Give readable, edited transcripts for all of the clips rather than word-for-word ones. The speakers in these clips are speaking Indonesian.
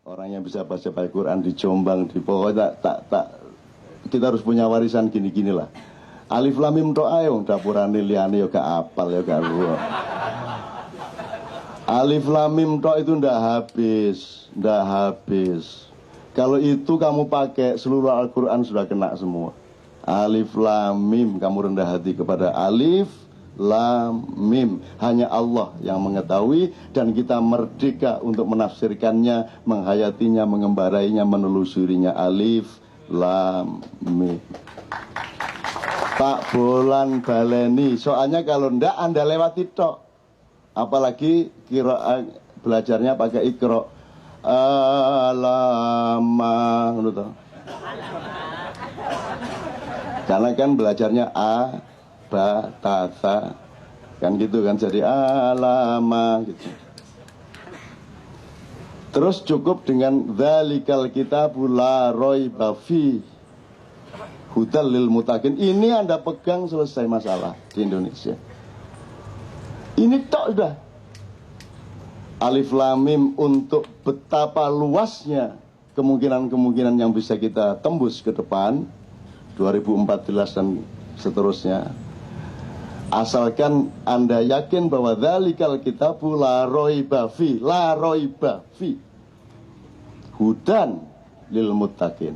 orang yang bisa baca Al-Quran di Jombang, di pokoknya kita harus punya warisan gini-gini lah. Alif lam mim tok ae wong dapurane liyane ya gak apal ya gak ru. Alif lam mim tok itu ndak habis. Kalau itu kamu pakai seluruh Al-Quran sudah kena semua. Alif lam mim, kamu rendah hati kepada alif lam mim. Hanya Allah yang mengetahui dan kita merdeka untuk menafsirkannya, menghayatinya, mengembarainya, menelusurinya. Alif lam mim. Pak Bolan baleni, soalnya kalau ndak Anda lewati tok. Apalagi belajarnya pakai ikro. Alama, gitu. Karena kan belajarnya a, ba, ta, tha, kan gitu kan, jadi alama gitu. Terus cukup dengan dzalikal kitabul la raiba fi hudal lil muttaqin. Ini Anda pegang, selesai masalah di Indonesia. Ini tok sudah. Alif lam mim untuk betapa luasnya kemungkinan-kemungkinan yang bisa kita tembus ke depan 2014 dan seterusnya. Asalkan Anda yakin bahwa dzalikal kitabul la raiba fi hudan lil muttaqin.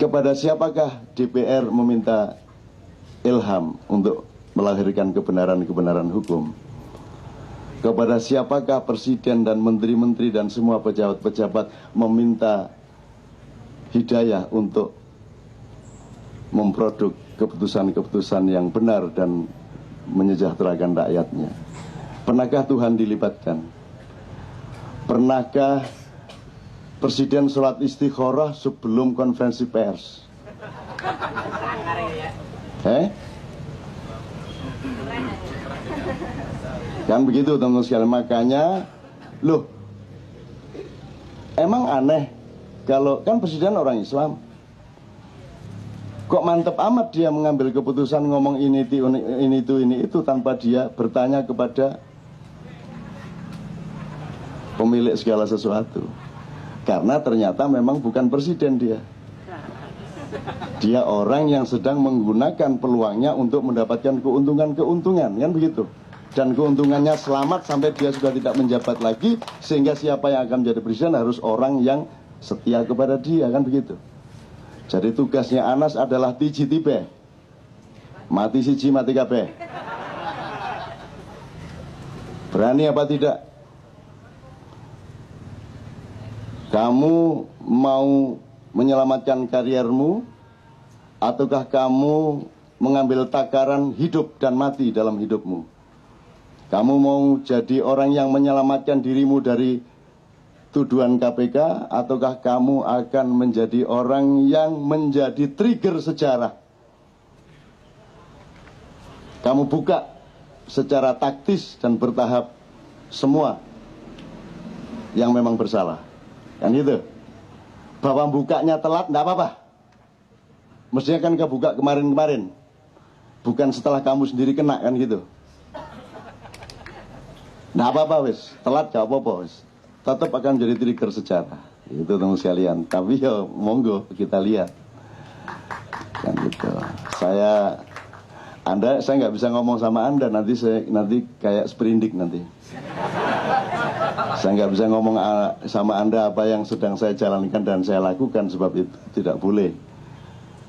Kepada siapakah DPR meminta ilham untuk melahirkan kebenaran-kebenaran hukum? Kepada siapakah presiden dan menteri-menteri dan semua pejabat-pejabat meminta hidayah untuk memproduk keputusan-keputusan yang benar dan menyejahterakan rakyatnya? Pernahkah Tuhan dilibatkan? Pernahkah presiden sholat istikharah sebelum konferensi pers? Kan begitu teman-teman sekalian. Makanya loh, emang aneh kalau kan presiden orang Islam, kok mantep amat dia mengambil keputusan ngomong ini itu tanpa dia bertanya kepada pemilik segala sesuatu. Karena ternyata memang bukan presiden dia. Dia orang yang sedang menggunakan peluangnya untuk mendapatkan keuntungan, kan begitu. Dan keuntungannya selamat sampai dia sudah tidak menjabat lagi, sehingga siapa yang akan menjadi presiden harus orang yang setia kepada dia, kan begitu. Jadi tugasnya Anas adalah tiji tibe, mati siji mati kabeh. Berani apa tidak? Kamu mau menyelamatkan kariermu, ataukah kamu mengambil takaran hidup dan mati dalam hidupmu? Kamu mau jadi orang yang menyelamatkan dirimu dari tuduhan KPK, ataukah kamu akan menjadi orang yang menjadi trigger sejarah? Kamu buka secara taktis dan bertahap semua yang memang bersalah, kan gitu. Bahwa bukanya telat enggak apa-apa. Mestinya kan kebuka kemarin-kemarin, bukan setelah kamu sendiri kena, kan gitu. Nggak apa-apa wis, telat gak apa-apa wis, tetap akan menjadi trigger sejarah. Itu teman sekalian. Tapi ya monggo kita lihat, kan gitu. Saya nggak bisa ngomong sama Anda, nanti kayak sprindik nanti. Saya nggak bisa ngomong sama Anda apa yang sedang saya jalankan dan saya lakukan, sebab itu tidak boleh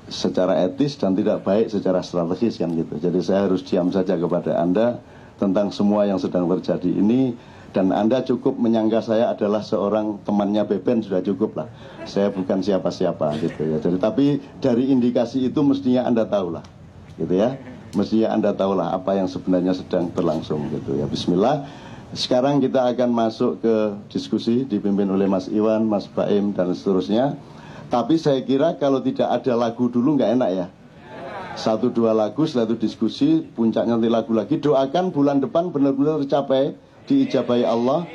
secara etis dan tidak baik secara strategis, kan gitu. Jadi saya harus diam saja kepada Anda tentang semua yang sedang terjadi ini, dan Anda cukup menyangka saya adalah seorang temannya Beben, sudah cukup lah. Saya bukan siapa-siapa gitu ya. Jadi tapi dari indikasi itu mestinya Anda tahulah, gitu ya. Mestinya Anda tahulah apa yang sebenarnya sedang berlangsung gitu ya. Bismillah. Sekarang kita akan masuk ke diskusi dipimpin oleh Mas Iwan, Mas Baim dan seterusnya. Tapi saya kira kalau tidak ada lagu dulu nggak enak ya. 1-2 lagu, setelah itu diskusi, puncaknya nanti lagu lagi. Doakan bulan depan benar-benar tercapai, diijabahi Allah.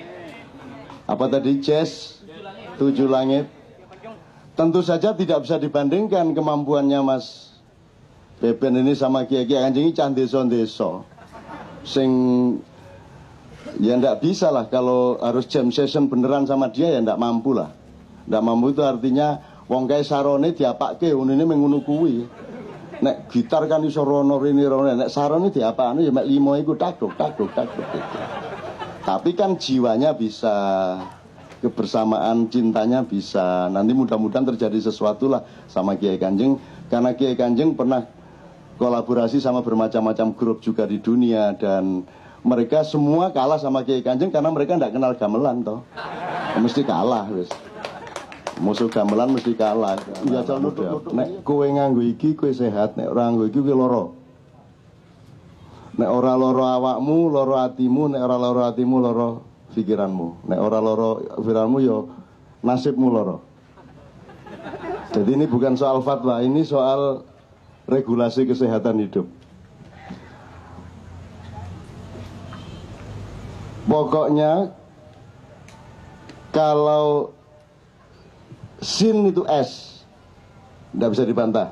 Apa tadi? Jazz 7 langit. Tentu saja tidak bisa dibandingkan kemampuannya Mas Beben ini sama Kiai-Kiai Kanjeng cah desa-desa sing Ya ndak bisa lah, kalau harus jam session beneran sama dia ya ndak mampu lah. Ndak mampu itu artinya wong kae sarone diapake unine mengunu kuwi. Nek gitar kan iso rono rene rono, nek sarone diapakne ya mek 5 iku takduk gitu. Tapi kan jiwanya bisa, kebersamaan cintanya bisa. Nanti mudah-mudahan terjadi sesuatu lah sama Kiai Kanjeng, karena Kiai Kanjeng pernah kolaborasi sama bermacam-macam grup juga di dunia, dan mereka semua kalah sama Kiai Kanjeng karena mereka tidak kenal gamelan toh. Mesti kalah wis. Musuh gamelan mesti kalah. Ya nek kowe nganggo iki kowe sehat, nek ora nganggo iki kowe lara. Nek ora lara awakmu, lara atimu, nek ora lara atimu, lara pikiranmu. Nek ora lara pikiranmu ya nasibmu lara. Jadi ini bukan soal fatwa, ini soal regulasi kesehatan hidup. Pokoknya kalau sin itu S, tidak bisa dibantah.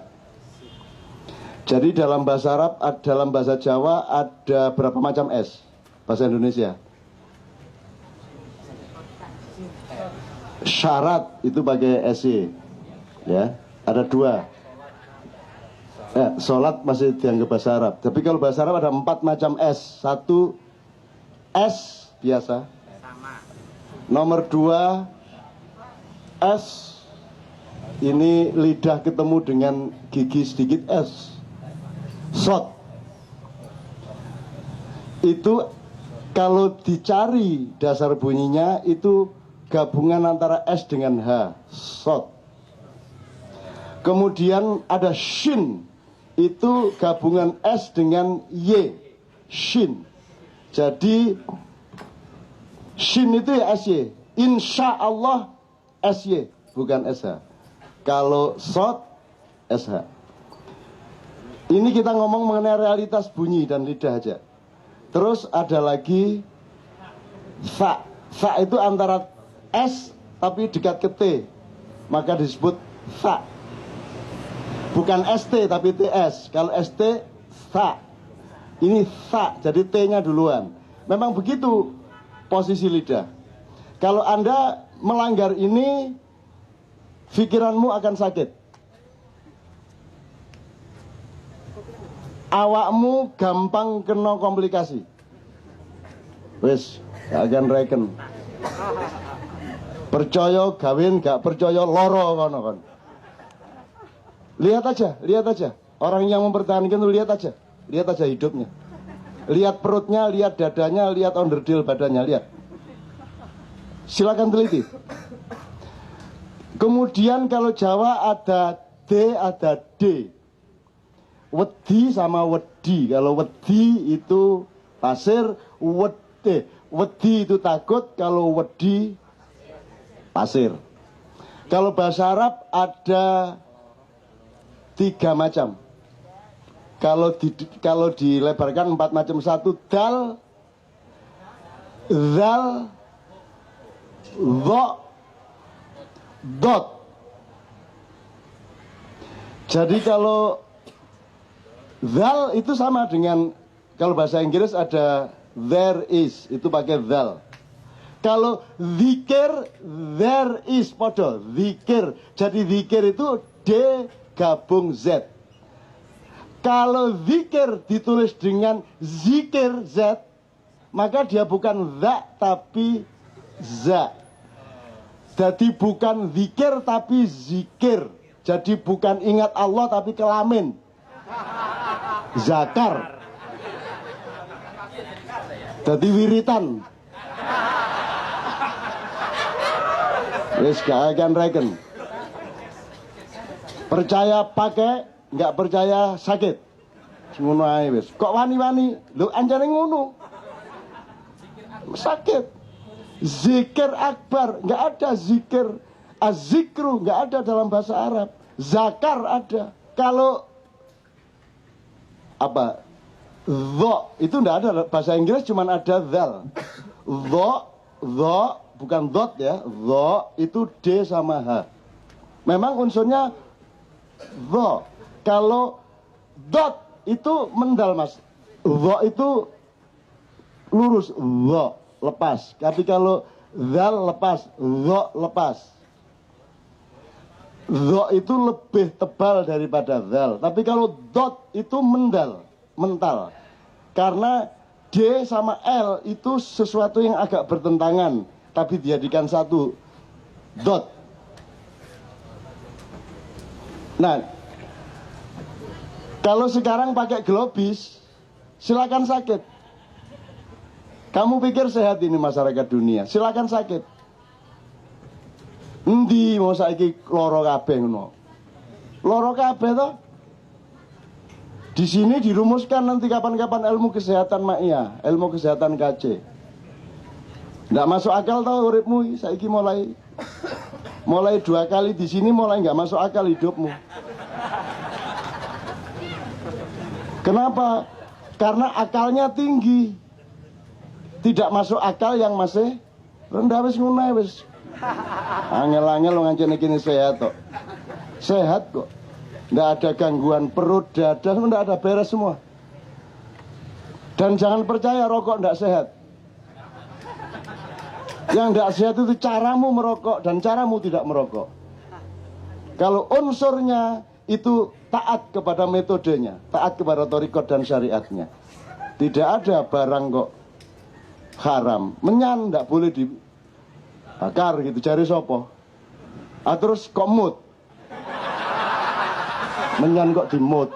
Jadi dalam bahasa Arab, dalam bahasa Jawa ada berapa macam S? Bahasa Indonesia syarat itu pakai SY, ya, ada 2. Sholat masih dianggap bahasa Arab. Tapi kalau bahasa Arab ada 4 macam S. 1 S biasa. Nomor 2 S ini lidah ketemu dengan gigi sedikit S. Shot. Itu kalau dicari dasar bunyinya itu gabungan antara S dengan H. Shot. Kemudian ada shin. Itu gabungan S dengan Y. Shin. Jadi shin itu ya SY. Insya Allah SY, bukan SH. Kalau shot, SH. Ini kita ngomong mengenai realitas bunyi dan lidah aja. Terus ada lagi fa. Fa itu antara S tapi dekat ke T, maka disebut fa. Bukan ST tapi TS. Kalau ST, fa. Ini fa, jadi T-nya duluan. Memang begitu posisi lidah. Kalau Anda melanggar ini, pikiranmu akan sakit. Awakmu gampang kena komplikasi. Wes, akan reken. Percaya gawin, gak percaya loro kono kon. Lihat aja. Orang yang mempertahankan itu lihat aja hidupnya. Lihat perutnya, lihat dadanya, lihat onderdil badannya, lihat. Silakan teliti. Kemudian kalau Jawa ada D, ada D. Wedi sama wedi. Kalau wedi itu pasir, wedi itu takut, kalau wedi pasir. Kalau bahasa Arab ada 3 macam. Kalau dilebarkan 4 macam. 1 dal, zal, dha, dot. Jadi kalau zal itu sama dengan, kalau bahasa Inggris ada there is, itu pakai zal. Kalau zikir, there is podo, zikir. Jadi zikir itu D gabung Z. Kalau zikir ditulis dengan zikir Z, maka dia bukan za tapi za. Jadi bukan zikir tapi zikir. Jadi bukan ingat Allah tapi kelamin. Zakar. Jadi wiritan. Wis gak akan reken. Percaya pakai, nggak percaya sakit. Ngono ae wis. Kok wani-wani? Lho anjane ngono. Sakit. Zikir akbar, nggak ada zikir. Az-zikru nggak ada dalam bahasa Arab. Zakar ada. Kalau apa? Dho itu nggak ada bahasa Inggris, cuman ada zal. Dho bukan dot ya. Dho itu D sama H. Memang unsurnya dho. Kalau dot itu mendal mas. Dho itu lurus. Dho. lepas. Tapi kalau zal lepas, zo lepas. Zo itu lebih tebal daripada zal. Tapi kalau dot itu mental. Karena D sama L itu sesuatu yang agak bertentangan, tapi dijadikan satu, dot. Nah, kalau sekarang pakai globis, silakan sakit. Kamu pikir sehat ini masyarakat dunia? Silakan sakit. Endi mau saiki loro kabeh ngono. Loro kabeh toh? Di sini dirumuskan nanti kapan-kapan ilmu kesehatan Ma'iyah, ilmu kesehatan KC. Nggak masuk akal tau uripmu saiki mulai 2 kali di sini mulai nggak masuk akal hidupmu. Kenapa? Karena akalnya tinggi. Tidak masuk akal yang masih rendah wis ngono wis. Angel-angel lo ngancene kini sehat kok. Sehat kok. Nggak ada gangguan perut, dada, nggak ada, beres semua. Dan jangan percaya rokok nggak sehat. Yang nggak sehat itu caramu merokok dan caramu tidak merokok. Kalau unsurnya itu taat kepada metodenya, taat kepada thariqat dan syariatnya. Tidak ada barang kok haram. Menyan nggak boleh dibakar gitu, cari sopo. Terus kok mut. Menyan kok dimut.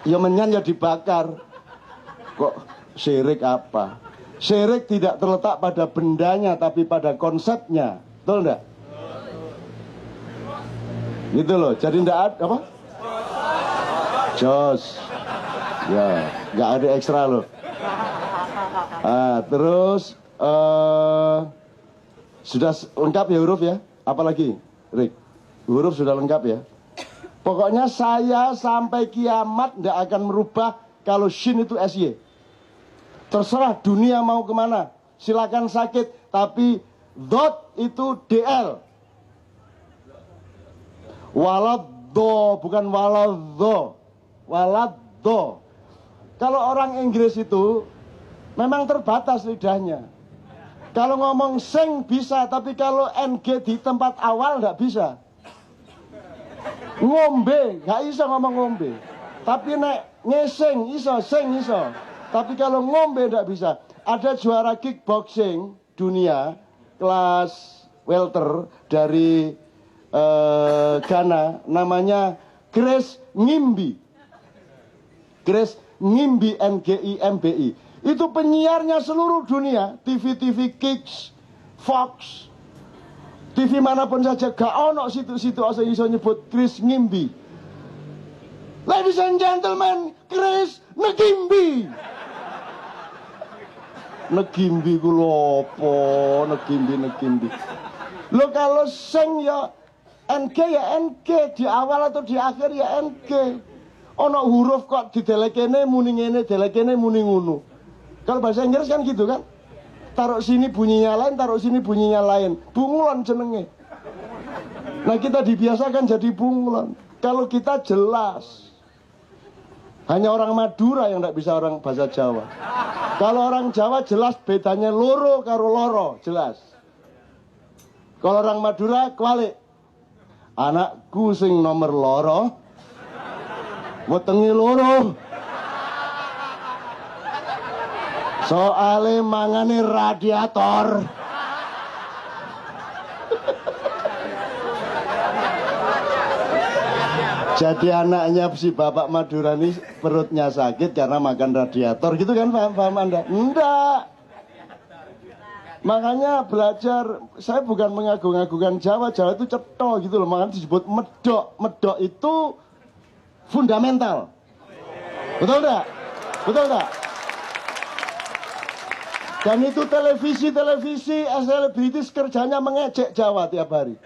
Ya menyan ya dibakar. Kok syirik apa? Syirik tidak terletak pada bendanya tapi pada konsepnya. Betul enggak? Gitu loh. Jadi enggak ada apa? Jos. Ya, enggak ada ekstra loh. Terus sudah lengkap ya huruf ya? Apalagi, Rick? Huruf sudah lengkap ya? Pokoknya saya sampai kiamat tidak akan merubah kalau shin itu SY. Terserah dunia mau kemana, silakan sakit. Tapi dot itu DL. Waladdo, bukan waladdo. Waladdo. Kalau orang Inggris itu memang terbatas lidahnya. Kalau ngomong sing bisa, tapi kalau NG di tempat awal nggak bisa. Ngombe, gak iso ngomong ngombe. Tapi nek ngesing iso, sing iso. Tapi kalau ngombe gak bisa. Ada juara kickboxing dunia kelas welter dari Ghana, namanya Grace Ngimbi. Grace Ngimbi, NGIMBI. Itu penyiarnya seluruh dunia, TV-TV Kicks, Fox, TV manapun saja, gak ono situ-situ asal iso nyebut Chris Ngimbi. Ladies and gentlemen, Chris Negimbi. Negimbi ku lopo, Negimbi. Lo kalau sing ya NG ya NG, di awal atau di akhir ya NG. Ono huruf kok didelekene muni ngene, delekene muni ngono. Kalau bahasa Inggris kan gitu kan? Taruh sini bunyinya lain, taruh sini bunyinya lain. Bunglon jenenge. Nah kita dibiasakan jadi bunglon. Kalau kita jelas. Hanya orang Madura yang tidak bisa orang bahasa Jawa. Kalau orang Jawa jelas bedanya loro karo loro, jelas. Kalau orang Madura kualik. Anakku sing nomor loro, wetenge loro. Soale mangane radiator. Jadi anaknya si bapak Madura ini perutnya sakit karena makan radiator gitu kan, paham Anda? Enggak. Makanya belajar, saya bukan mengagung-agungkan Jawa itu cetha gitu loh, makanya disebut medok. Medok itu fundamental. Betul enggak? Betul enggak? Dan itu televisi, selebritis kerjanya mengejek Jawa tiap hari.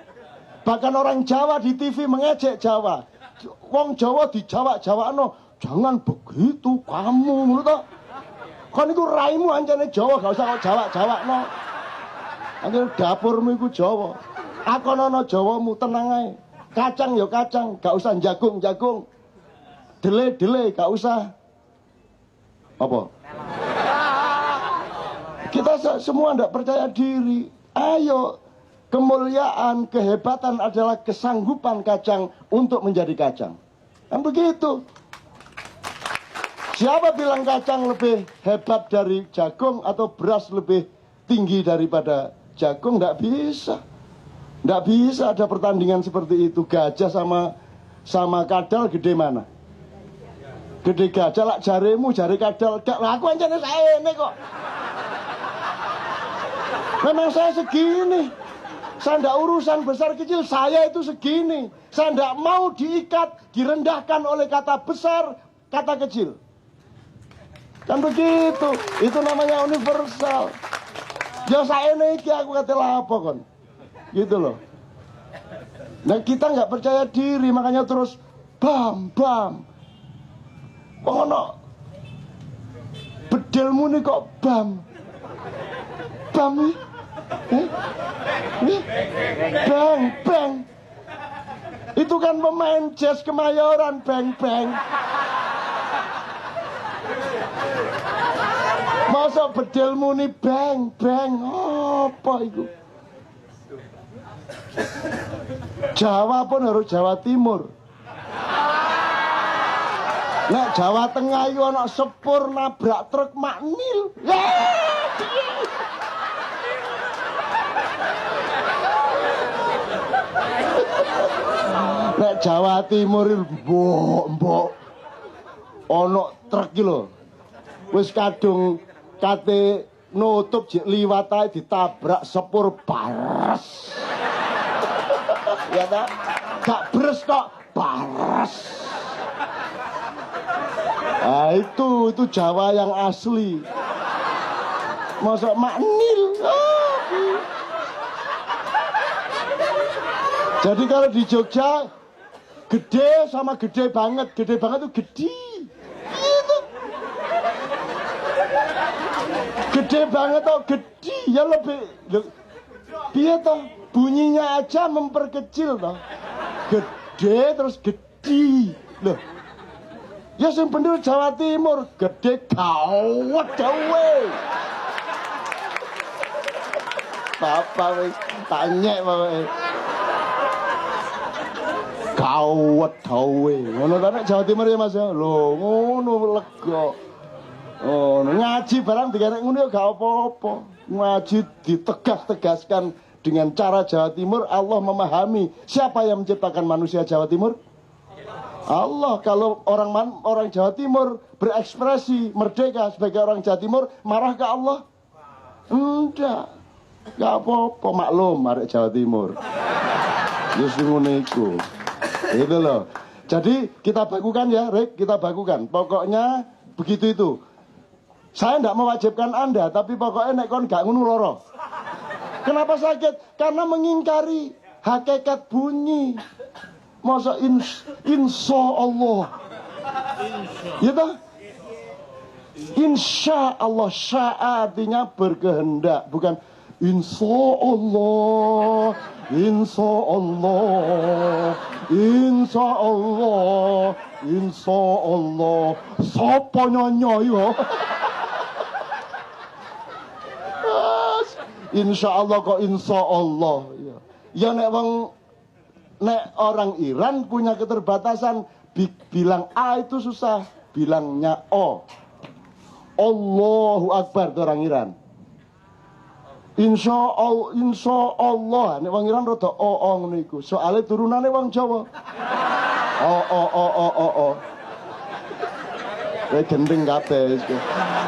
Bahkan orang Jawa di TV mengejek Jawa. Wong Jawa di Jawa no, jangan begitu kamu, menurut kan itu raimu anjane Jawa, gak usah kok Jawa no. Anjane dapurmu itu Jawa. Akonono Jawamu tenang ae. Kacang ya kacang, gak usah jagung. Dele gak usah. Apa? Kita semua tidak percaya diri. Ayo, kemuliaan, kehebatan adalah kesanggupan kacang untuk menjadi kacang. Kan begitu. Siapa bilang kacang lebih hebat dari jagung atau beras lebih tinggi daripada jagung? Tidak bisa. Tidak bisa ada pertandingan seperti itu. Gajah sama kadal gede mana? Gede gajah lah jaremu, jari kadal. Aku aja saya ini kok. Memang saya segini. Saya tidak urusan besar kecil, saya itu segini. Saya tidak mau diikat, direndahkan oleh kata besar, kata kecil. Kan begitu. Itu namanya universal. Ya saya ini aku kata apa kon. Gitu loh. Nah kita nggak percaya diri, makanya terus bam. Ono bedelmu nih kok bam nih. Bang. Itu kan pemain jazz Kemayoran, bang. Masa bedelmu nih bang. Apa itu? Jawa pun harus Jawa Timur. Nek Jawa Tengah itu anak sepur nabrak truk makmil. Nek Jawa Timur mbok ono truk iki lho. Wis kadung kate nutup jek liwat ae ditabrak sepur bares. Ya ta? Gak bres kok bares. Ah itu Jawa yang asli. Masuk maknil. Jadi kalau di Jogja gede sama gede banget itu gede. Gitu. Gede banget atau gede ya lebih. Dia toh bunyinya aja memperkecil toh. Gede terus gede. Loh. Ya sing bener Jawa Timur gede gawat dawe. Bapak wis tanya bapak. Gawat dawe. Ngono ta nek Jawa Timur ya Mas ya. Lho ngono lega. Oh, ngaji barang dikarek ngono ya gak apa-apa. Ngaji ditegas-tegaskan dengan cara Jawa Timur, Allah memahami siapa yang menciptakan manusia Jawa Timur? Allah. Kalau orang Jawa Timur berekspresi merdeka sebagai orang Jawa Timur, marah ke Allah? Enggak. Gak apa-apa, maklum arek Jawa Timur. Justru ngono iku. Itu loh. Jadi kita bakukan ya, Rick, kita bakukan. Pokoknya begitu itu. Saya tidak mewajibkan Anda, tapi pokoknya nek kon gak ngono loro. Kenapa sakit? Karena mengingkari hakikat bunyi. Masa insya Allah. Gitu? Insya Allah, sya artinya berkehendak, bukan insya Allah, insya Allah, insya Allah, insya Allah. Sopo nyonyo. Insya Allah kok insya Allah. Ya nek orang Iran punya keterbatasan, bilang A itu susah, bilangnya O. Allahu Akbar itu orang Iran. Insya Allah, nek wong Iran rada o ngono iku. Soale turunane wong Jawa. O. Kayak gendeng kabeh.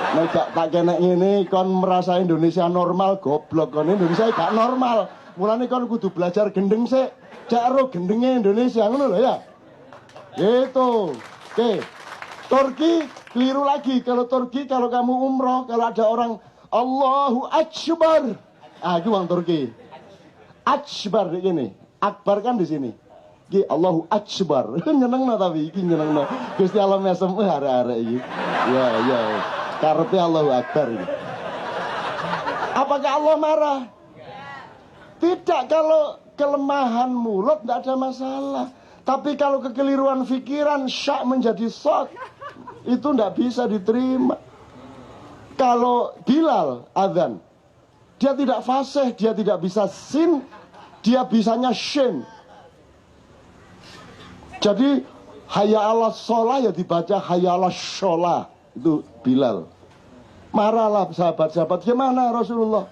Nek gak tak kenek ngene kon merasa Indonesia normal, goblok kon Indonesia gak normal. Mulane kon kudu belajar gendeng sik. Cak gendenge Indonesia ngono lho ya. Gitu. Oke. Turki keliru lagi. Kalau Turki kalau kamu umroh, kalau ada orang Allahu Akbar. Ah, itu orang Turki. Akbar ini. Akbar kan di sini. Ki Allahu Akbar. Nyenengno tapi iki nyenengno. Gusti Allah mesem arek-arek iki. Ya. Karepe Allahu Akbar ini. Apakah Allah marah? Tidak, kalau kelemahan mulut tidak ada masalah. Tapi kalau kekeliruan pikiran syak menjadi sok, itu tidak bisa diterima. Kalau Bilal azan, Dia tidak fasih, dia tidak bisa sin, dia bisanya shin. Jadi hayya 'alas sholah ya dibaca hayya 'alas sholah. Itu Bilal. Marahlah sahabat-sahabat, gimana Rasulullah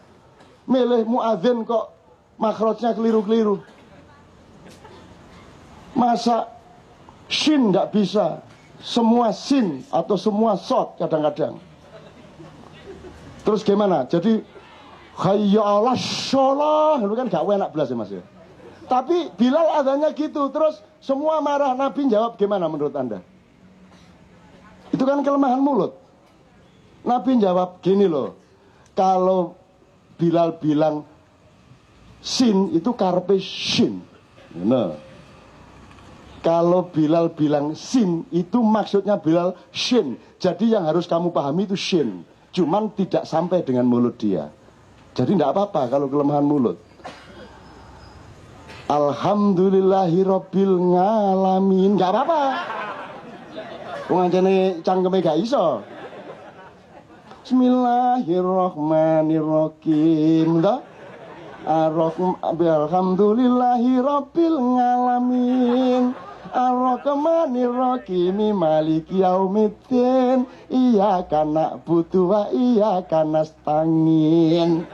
milih muadzin kok makhrajnya keliru-keliru. Masa shin nggak bisa, semua sin atau semua shot kadang-kadang. Terus gimana? Jadi hayya 'alas sholah, itu kan gak enak belas ya Mas ya. Tapi Bilal adanya gitu, terus semua marah. Nabi jawab gimana menurut Anda? Itu kan kelemahan mulut. Nabi jawab gini loh, kalau Bilal bilang sin itu karpe shin. Nah, kalau Bilal bilang sin itu maksudnya Bilal shin. Jadi yang harus kamu pahami itu shin. Cuman tidak sampai dengan mulut dia. Jadi tidak apa-apa kalau kelemahan mulut. Alhamdulillahirabbil ngalamin, nggak apa-apa. Wong anjene cangkeme gak iso. Bismillahirrahmanirrahim. Alhamdulillahirabbil ngalamin. Ar-Rahmanir-Rahim Maliki yaumiddin. Iyyaka na'budu wa iyyaka nasta'in.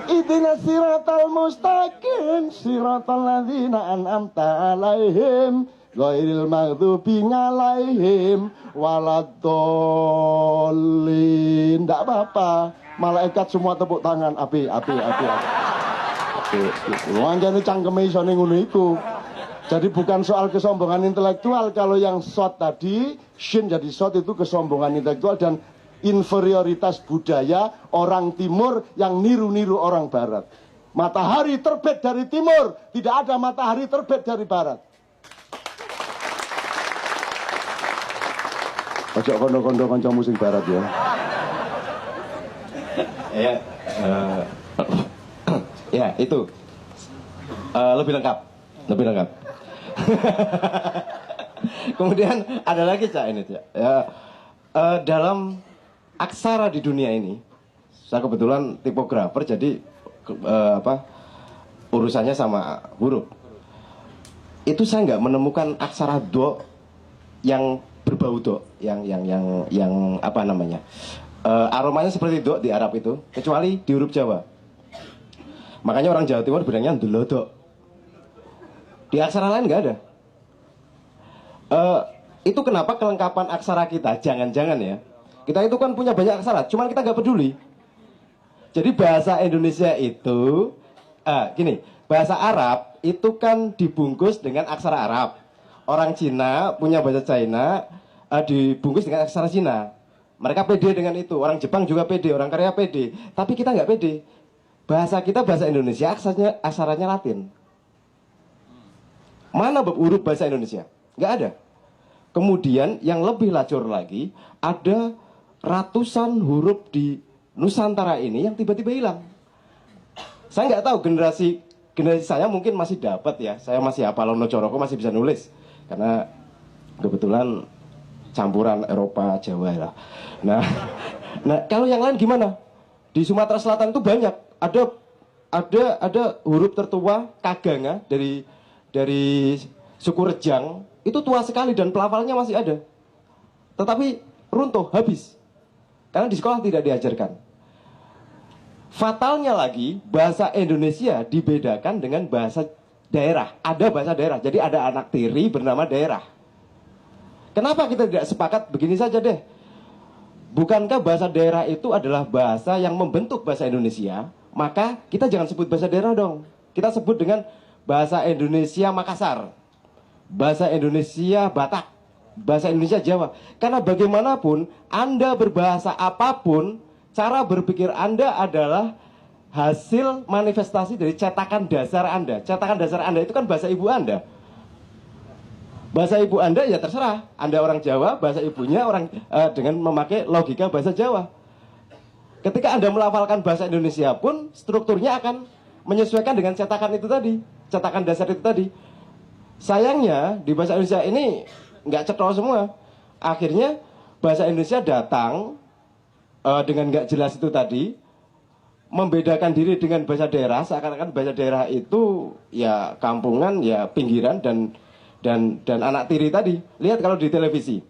Ihdinas siratal mustaqim siratal ladzina an'amta 'alaihim ghairil maghdubi 'alaihim waladdallin. Enggak apa-apa. Malaikat semua tepuk tangan. Api. Wong cangkeme iso ning ngono iku. Jadi bukan soal kesombongan intelektual. Kalau yang short tadi, shin jadi short itu kesombongan intelektual dan inferioritas budaya orang timur yang niru-niru orang barat. Matahari terbit dari timur, tidak ada matahari terbit dari barat. Ojo kondo-kondo kanca musik barat ya. Ya itu lebih lengkap. Kemudian ada lagi Cak ini Cak. Ya, dalam aksara di dunia ini, saya kebetulan tipografer, jadi urusannya sama huruf. Itu saya nggak menemukan aksara do yang berbau do, yang apa namanya, aromanya seperti do di Arab itu, kecuali di huruf Jawa. Makanya orang Jawa Timur bilangnya ndelodok. Di aksara lain nggak ada. Itu kenapa kelengkapan aksara kita, jangan-jangan ya, kita itu kan punya banyak aksara, cuman kita nggak peduli. Jadi bahasa Indonesia itu gini, bahasa Arab itu kan dibungkus dengan aksara Arab. Orang Cina punya bahasa China, dibungkus dengan aksara Cina. Mereka pede dengan itu. Orang Jepang juga pede, orang Korea pede. Tapi kita nggak pede. Bahasa kita, bahasa Indonesia, aksaranya Latin. Mana huruf bahasa Indonesia? Nggak ada. Kemudian yang lebih lacur lagi, ada ratusan huruf di Nusantara ini yang tiba-tiba hilang. Saya nggak tahu, generasi saya mungkin masih dapat ya. Saya masih hafal Lono Coroko, masih bisa nulis. Karena kebetulan campuran Eropa Jawa lah. Nah kalau yang lain gimana? Di Sumatera Selatan itu banyak. Ada huruf tertua Kaganga dari suku Rejang, itu tua sekali dan pelafalannya masih ada. Tetapi runtuh, habis. Karena di sekolah tidak diajarkan. Fatalnya lagi, bahasa Indonesia dibedakan dengan bahasa daerah. Ada bahasa daerah, jadi ada anak tiri bernama daerah. Kenapa kita tidak sepakat begini saja deh? Bukankah bahasa daerah itu adalah bahasa yang membentuk bahasa Indonesia? Maka kita jangan sebut bahasa daerah dong. Kita sebut dengan bahasa Indonesia Makassar, bahasa Indonesia Batak, bahasa Indonesia Jawa. Karena bagaimanapun Anda berbahasa apapun, cara berpikir Anda adalah hasil manifestasi dari cetakan dasar Anda. Cetakan dasar Anda itu kan bahasa ibu Anda. Bahasa ibu Anda ya terserah. Anda orang Jawa, bahasa ibunya orang dengan memakai logika bahasa Jawa. Ketika Anda melafalkan bahasa Indonesia pun, strukturnya akan menyesuaikan dengan cetakan itu tadi, cetakan dasar itu tadi. Sayangnya di bahasa Indonesia ini nggak cetol semua. Akhirnya bahasa Indonesia datang dengan nggak jelas itu tadi, membedakan diri dengan bahasa daerah, seakan-akan bahasa daerah itu ya kampungan, ya pinggiran dan anak tiri tadi. Lihat kalau di televisi,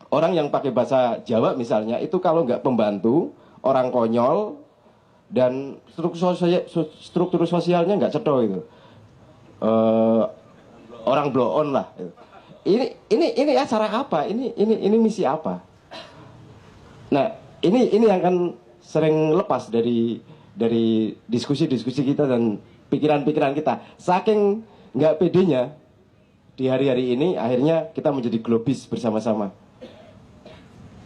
orang yang pakai bahasa Jawa misalnya itu kalau nggak pembantu, orang konyol dan struktur sosialnya nggak cetho itu. Orang blow on lah. Ini acara apa? Ini misi apa? Nah, ini yang kan sering lepas dari diskusi-diskusi kita dan pikiran-pikiran kita. Saking nggak pedenya di hari-hari ini, akhirnya kita menjadi globis bersama-sama.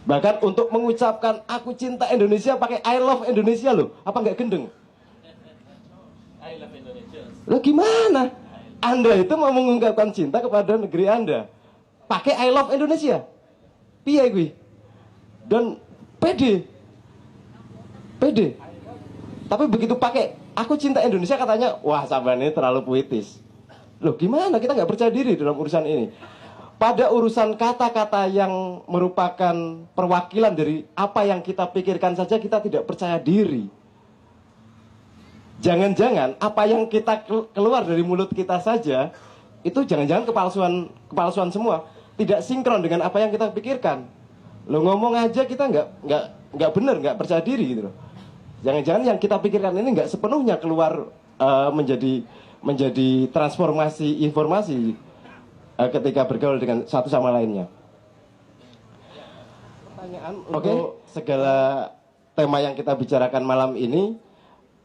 Bahkan untuk mengucapkan aku cinta Indonesia pakai I love Indonesia loh. Apa nggak gendeng? I love Indonesia. Loh gimana? Anda itu mau mengungkapkan cinta kepada negeri Anda pakai I love Indonesia. Piye gue? Dan pede. Tapi begitu pakai aku cinta Indonesia katanya, wah sampean ini terlalu puitis. Loh gimana? Kita nggak percaya diri dalam urusan ini. Pada urusan kata-kata yang merupakan perwakilan dari apa yang kita pikirkan saja kita tidak percaya diri. Jangan-jangan apa yang kita keluar dari mulut kita saja itu jangan-jangan kepalsuan semua, tidak sinkron dengan apa yang kita pikirkan. Lo ngomong aja kita nggak benar, nggak percaya diri gitu loh. Jangan-jangan yang kita pikirkan ini nggak sepenuhnya keluar menjadi transformasi informasi ketika bergaul dengan satu sama lainnya. Pertanyaan untuk segala tema yang kita bicarakan malam ini,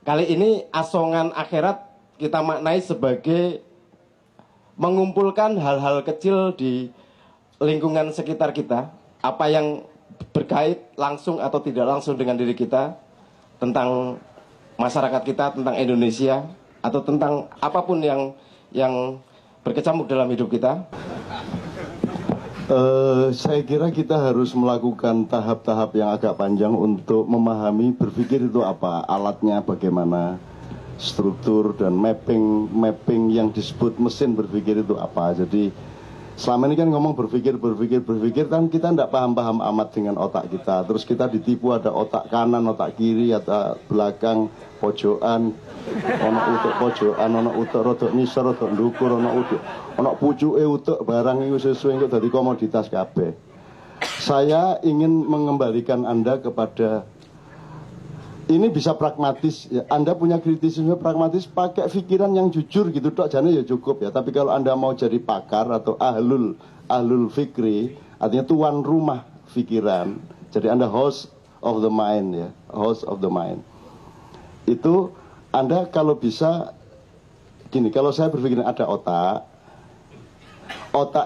kali ini asongan akhirat kita maknai sebagai mengumpulkan hal-hal kecil di lingkungan sekitar kita, apa yang berkait langsung atau tidak langsung dengan diri kita, tentang masyarakat kita, tentang Indonesia, atau tentang apapun yang berkecamuk dalam hidup kita. Saya kira kita harus melakukan tahap-tahap yang agak panjang untuk memahami berpikir itu apa, alatnya bagaimana, struktur dan mapping yang disebut mesin berpikir itu apa. Jadi selama ini kan ngomong berpikir kan kita tidak paham amat dengan otak kita. Terus kita ditipu ada otak kanan, otak kiri, otak belakang, pojokan, ono utuk pojokan, ono utuk rodok ngisor, rodok ndukur, ono pucuke utuk barang itu sesuai untuk dari komoditas kabeh. Saya ingin mengembalikan Anda kepada ini bisa pragmatis ya. Anda punya kritisisme pragmatis pakai pikiran yang jujur gitu tok jane ya cukup ya. Tapi kalau Anda mau jadi pakar atau ahlul fikri, artinya tuan rumah pikiran. Jadi Anda host of the mind ya, host of the mind. Itu Anda kalau bisa gini, kalau saya berpikir ada otak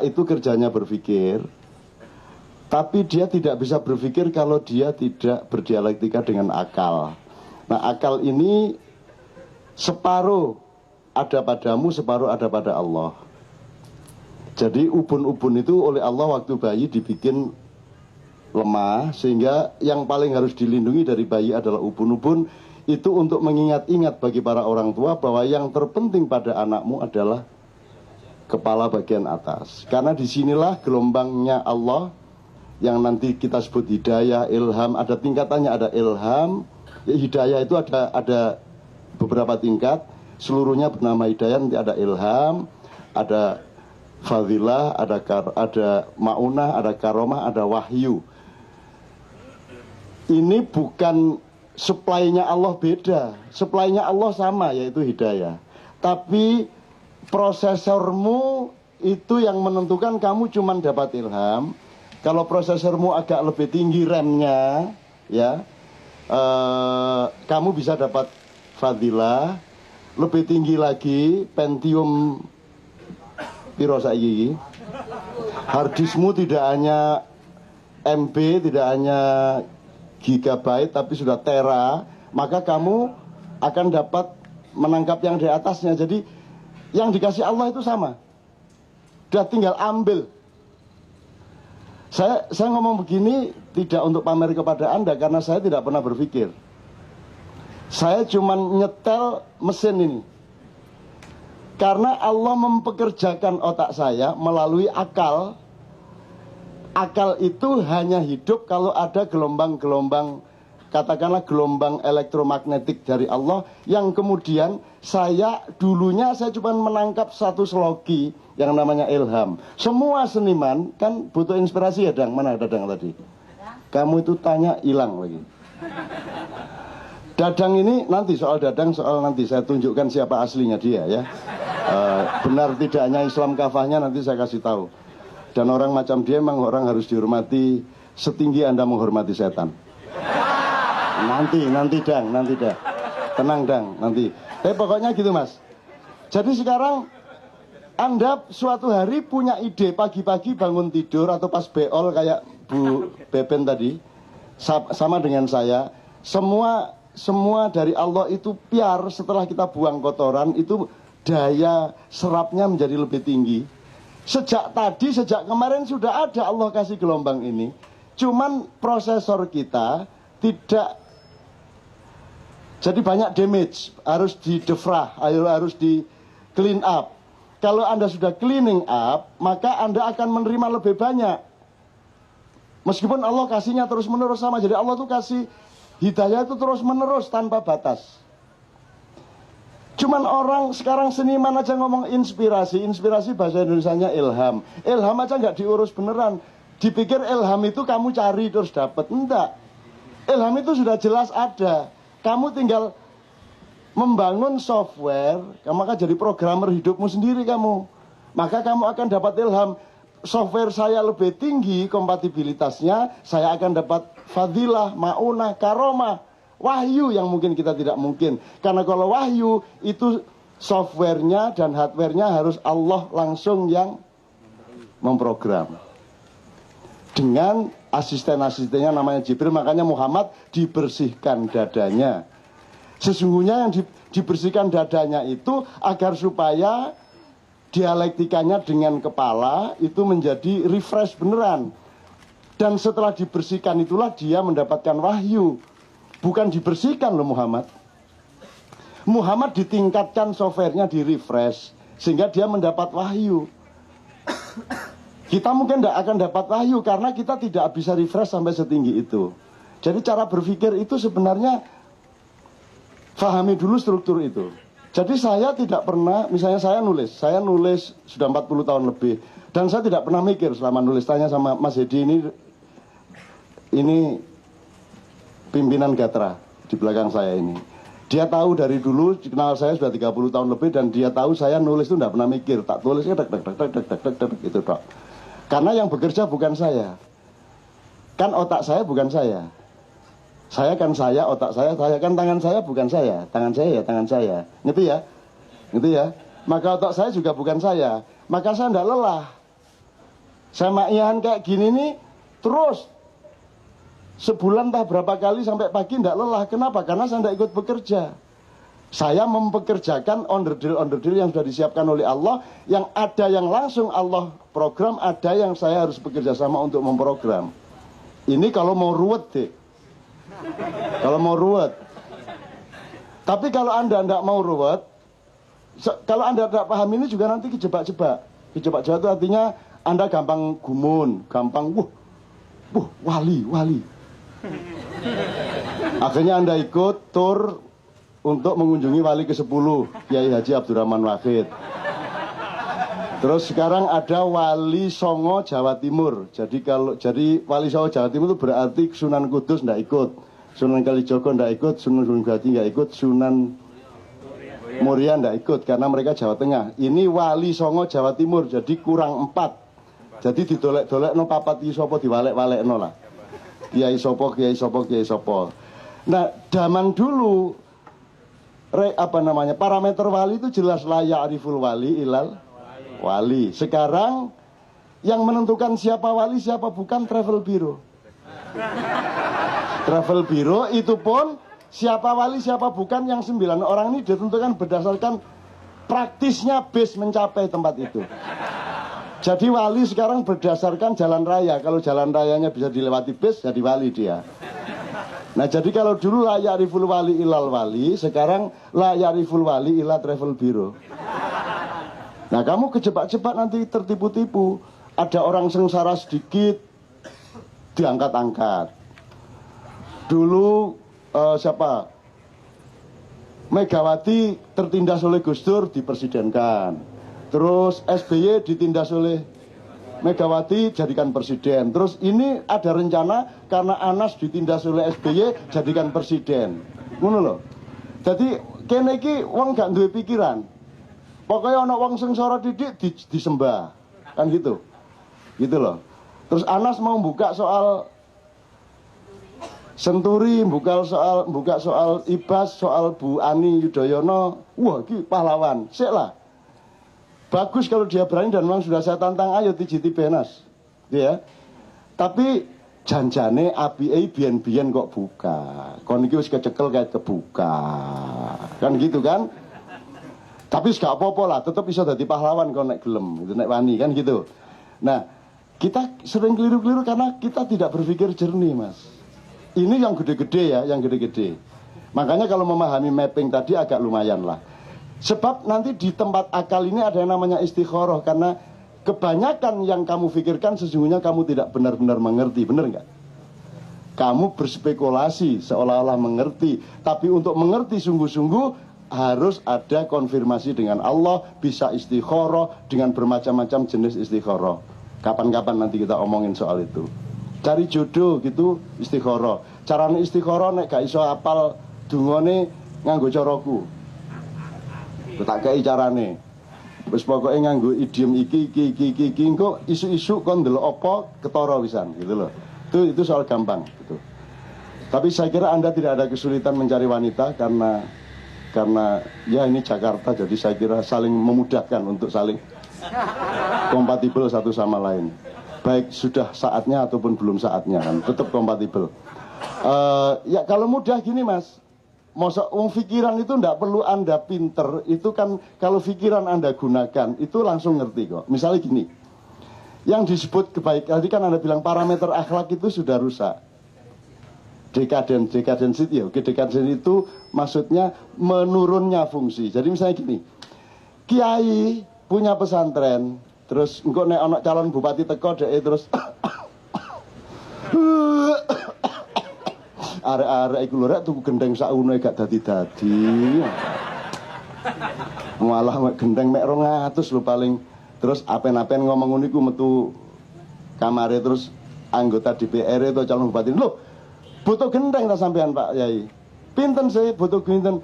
itu kerjanya berpikir, tapi dia tidak bisa berpikir kalau dia tidak berdialektika dengan akal. Nah, akal ini separuh ada padamu, separuh ada pada Allah. Jadi ubun-ubun itu oleh Allah waktu bayi dibikin lemah, sehingga yang paling harus dilindungi dari bayi adalah ubun-ubun. Itu untuk mengingat-ingat bagi para orang tua bahwa yang terpenting pada anakmu adalah kepala bagian atas. Karena disinilah gelombangnya Allah yang nanti kita sebut hidayah, ilham, ada tingkatannya, ada ilham, ya, hidayah itu ada beberapa tingkat, seluruhnya bernama hidayah, nanti ada ilham, ada fadilah, ada maunah, ada karomah, ada wahyu. Ini bukan supply-nya Allah beda, supply-nya Allah sama, yaitu hidayah. Tapi prosesormu itu yang menentukan kamu cuma dapat ilham. Kalau prosesormu agak lebih tinggi RAM-nya, ya, kamu bisa dapat fadilah. Lebih tinggi lagi, Pentium piro saiki. Harddiskmu tidak hanya MB, tidak hanya gigabyte, tapi sudah tera. Maka kamu akan dapat menangkap yang di atasnya. Jadi yang dikasih Allah itu sama. Udah tinggal ambil. Saya ngomong begini tidak untuk pamer kepada Anda karena saya tidak pernah berpikir. Saya cuma nyetel mesin ini. Karena Allah mempekerjakan otak saya melalui akal. Akal itu hanya hidup kalau ada gelombang-gelombang katakanlah gelombang elektromagnetik dari Allah, yang kemudian saya cuma menangkap satu sloki yang namanya ilham. Semua seniman kan butuh inspirasi ya, Dang. Mana Dadang tadi? Kamu itu tanya hilang lagi. Dadang ini nanti soal nanti saya tunjukkan siapa aslinya dia ya. Benar tidaknya Islam kafahnya nanti saya kasih tahu. Dan orang macam dia memang orang harus dihormati setinggi Anda menghormati setan. Nanti Dang. Tenang Dang, nanti. Tapi pokoknya gitu Mas. Jadi sekarang Anda suatu hari punya ide pagi-pagi bangun tidur atau pas beol kayak Bu Beben tadi, sama dengan saya, semua dari Allah itu piar. Setelah kita buang kotoran itu daya serapnya menjadi lebih tinggi. Sejak kemarin sudah ada Allah kasih gelombang ini. Cuman prosesor kita tidak, jadi banyak damage, harus di-defrag, harus di-clean up. Kalau Anda sudah cleaning up, maka Anda akan menerima lebih banyak. Meskipun Allah kasihnya terus-menerus sama. Jadi Allah tuh kasih hidayah itu terus-menerus tanpa batas. Cuman orang sekarang seniman aja ngomong inspirasi bahasa Indonesianya ilham. Ilham aja nggak diurus beneran. Dipikir ilham itu kamu cari terus dapat. Enggak. Ilham itu sudah jelas ada. Kamu tinggal membangun software, kamu akan jadi programmer hidupmu sendiri kamu. Maka kamu akan dapat ilham. Software saya lebih tinggi kompatibilitasnya, saya akan dapat fadilah, maunah, karomah, wahyu yang mungkin kita tidak mungkin. Karena kalau wahyu itu softwarenya dan hardwarenya harus Allah langsung yang memprogram. Dengan asisten-asistennya namanya Jibril, makanya Muhammad dibersihkan dadanya. Sesungguhnya yang dibersihkan dadanya itu agar supaya dialektikanya dengan kepala itu menjadi refresh beneran. Dan setelah dibersihkan itulah dia mendapatkan wahyu. Bukan dibersihkan loh Muhammad. Muhammad ditingkatkan softwarenya, di refresh sehingga dia mendapat wahyu. Kita mungkin tidak akan dapat wahyu karena kita tidak bisa refresh sampai setinggi itu. Jadi cara berpikir itu sebenarnya fahami dulu struktur itu. Jadi saya tidak pernah, misalnya saya nulis sudah 40 tahun lebih. Dan saya tidak pernah mikir selama nulis. Tanya sama Mas Hedi ini pimpinan Gatra di belakang saya ini. Dia tahu dari dulu, kenal saya sudah 30 tahun lebih. Dan dia tahu saya nulis itu tidak pernah mikir. Tak tulisnya gitu Pak. Karena yang bekerja bukan saya. Kan otak saya bukan saya. Saya kan saya, otak saya kan tangan saya bukan saya. Tangan saya ya tangan saya. Ngerti ya? Maka otak saya juga bukan saya. Maka saya tidak lelah. Sama Ian kayak gini nih terus sebulan entah berapa kali sampai pagi tidak lelah. Kenapa? Karena saya tidak ikut bekerja. Saya mempekerjakan onderdil yang sudah disiapkan oleh Allah. Yang ada yang langsung Allah program, ada yang saya harus bekerja sama untuk memprogram. Ini kalau mau ruwet deh. Kalau mau ruwet. Tapi kalau Anda tidak mau ruwet, kalau Anda tidak paham ini juga nanti kejebak-jebak. Kejebak-jebak itu artinya Anda gampang gumun, gampang wali. Akhirnya Anda ikut tur untuk mengunjungi wali ke-10, Kiai Haji Abdurrahman Wahid. Terus sekarang ada Wali Songo Jawa Timur. Jadi Wali Songo Jawa Timur itu berarti Sunan Kudus tidak ikut, Sunan Kalijogo tidak ikut, Sunan Gunung Jati tidak ikut, Sunan Muria tidak ikut karena mereka Jawa Tengah. Ini Wali Songo Jawa Timur, jadi kurang 4. Jadi didolek-dolek no papat sopo diwalek-walek no lah. Kiai sopo. Nah zaman dulu parameter wali itu jelas la ya'riful wali ilal wali. Sekarang yang menentukan siapa wali siapa bukan travel bureau. Travel bureau itu pun siapa wali siapa bukan yang 9 orang ini ditentukan berdasarkan praktisnya bis mencapai tempat itu. Jadi wali sekarang berdasarkan jalan raya. Kalau jalan rayanya bisa dilewati bis jadi wali dia. Nah jadi kalau dulu la ya'riful wali ilal wali, sekarang la ya'riful wali ila travel bureau. Nah kamu kejebak-jebak nanti tertipu-tipu. Ada orang sengsara sedikit diangkat-angkat. Dulu siapa? Megawati tertindas oleh Gus Dur dipresidenkan. Terus SBY ditindas oleh Megawati jadikan presiden. Terus ini ada rencana karena Anas ditindas oleh SBY jadikan presiden. Ngono lho. Jadi kene iki wong gak duwe pikiran. Pokoknya ana wong sengsara didik disembah. Kan gitu. Gitu loh. Terus Anas mau buka soal Senturi, buka soal Ibas, soal Bu Ani Yudhoyono. Wah, iki pahlawan. Sik lah. Bagus kalau dia berani dan memang sudah saya tantang, ayo tijiti benas. Ya. Tapi janjane API biyen-biyen kok buka. Kon iki wis kecekel kayak kebuka. Kan gitu kan? Tapi gak apa-apa lah, tetep bisa dadi pahlawan kon nek gelem, gitu nek wani kan gitu. Nah, kita sering keliru-keliru karena kita tidak berpikir jernih, Mas. Ini yang gede-gede ya, yang gede-gede. Makanya kalau memahami mapping tadi agak lumayan lah. Sebab nanti di tempat akal ini ada yang namanya istikharah, karena kebanyakan yang kamu pikirkan sesungguhnya kamu tidak benar-benar mengerti, benar nggak? Kamu berspekulasi seolah-olah mengerti, tapi untuk mengerti sungguh-sungguh harus ada konfirmasi dengan Allah, bisa istikharah dengan bermacam-macam jenis istikharah. Kapan-kapan nanti kita omongin soal itu. Cari jodoh gitu istikharah. Carane istikharah nek gak iso apal dungane nganggo caraku. Tak kei carane. Wis pokoke nganggo idiom iki engko isu-isu kon ndelok apa ketara pisan gitu loh. Itu soal gampang gitu. Tapi saya kira Anda tidak ada kesulitan mencari wanita karena ya ini Jakarta, jadi saya kira saling memudahkan untuk saling kompatibel satu sama lain. Baik sudah saatnya ataupun belum saatnya kan, tetap kompatibel. Ya kalau mudah gini Mas, masa pikiran itu ndak perlu Anda pinter, itu kan kalau pikiran Anda gunakan itu langsung ngerti kok. Misalnya gini, yang disebut kebaikan, tadi kan Anda bilang parameter akhlak itu sudah rusak. Dekadensi ya, dekadensi itu maksudnya menurunnya fungsi. Jadi misalnya gini, kiai punya pesantren, terus engko nek ana calon bupati teko dhek terus arek-arek iku lho rek tuku gendeng sakune gak dadi-dadi. Malah gendeng mek 200 lho paling. Terus apen-apen ngomong ngono iku metu kamare terus anggota DPR itu calon bupati. Loh, butuh gendeng tak sampean Pak Yai. Pinten sih butuh gendeng.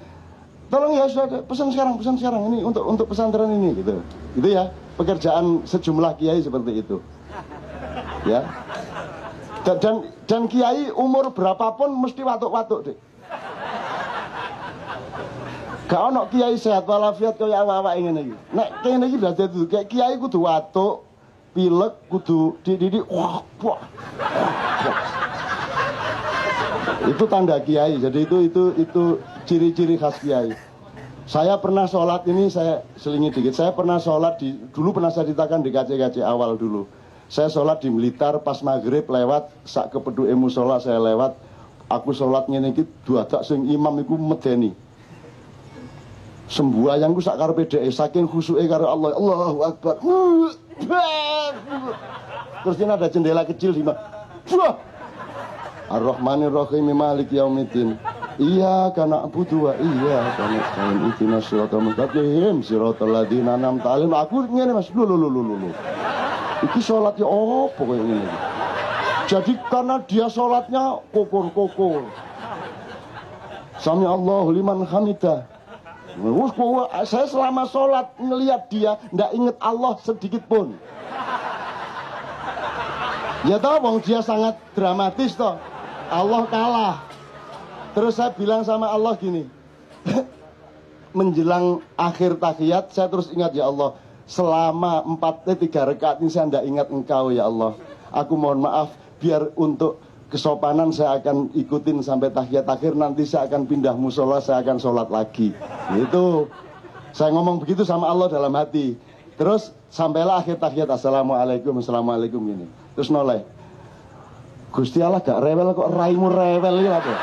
Tolong ya sudah pesan sekarang ini untuk pesantren ini gitu. Gitu ya. Pekerjaan sejumlah kiai seperti itu. Ya. Dan kiai umur berapapun mesti watuk-watuk, Dik. Gak ono kiai sehat walafiat kaya awak-awak ngene iki. Nek kene iki berarti itu kayak kiai kudu watuk, pilek kudu dididik wah. Itu tanda kiai. Jadi itu ciri-ciri khas kiai. Saya pernah sholat ini, saya selingi dikit. Saya pernah sholat dulu pernah saya ceritakan di KC awal dulu. Saya sholat di Blitar pas maghrib lewat sak kepeduke musola saya lewat. Aku sholat ngene iki duadak sing imam iku medeni. Sembuayangku sak karepe dhek saking khusyuke karo Allah. Allahu Akbar. Terus ini ada jendela kecil di Ar-Rahmanir Rahim Maliki Yaumiddin. Iya karena butuh wa iya karena kain itina siratal mustaqim siratal ladzina an'amta alaihim. Aku ngene Mas, lho. Iki salat ya opo koyo ngene. Jadi karena dia salatnya kokor. Sami Allahu liman hamidah. Saya selama salat ngelihat dia ndak inget Allah sedikit pun. Ya tahu wong dia sangat dramatis toh. Allah kalah. Terus saya bilang sama Allah gini. Menjelang akhir tahiyat saya terus ingat ya Allah, selama 3 rakaat ini saya tidak ingat Engkau ya Allah. Aku mohon maaf, biar untuk kesopanan saya akan ikutin sampai tahiyat akhir, nanti saya akan pindah musola, saya akan sholat lagi. Itu saya ngomong begitu sama Allah dalam hati. Terus sampailah akhir tahiyat, assalamualaikum ini. Terus noleh, Gusti Allah gak rewel kok raimu rewel ya apa?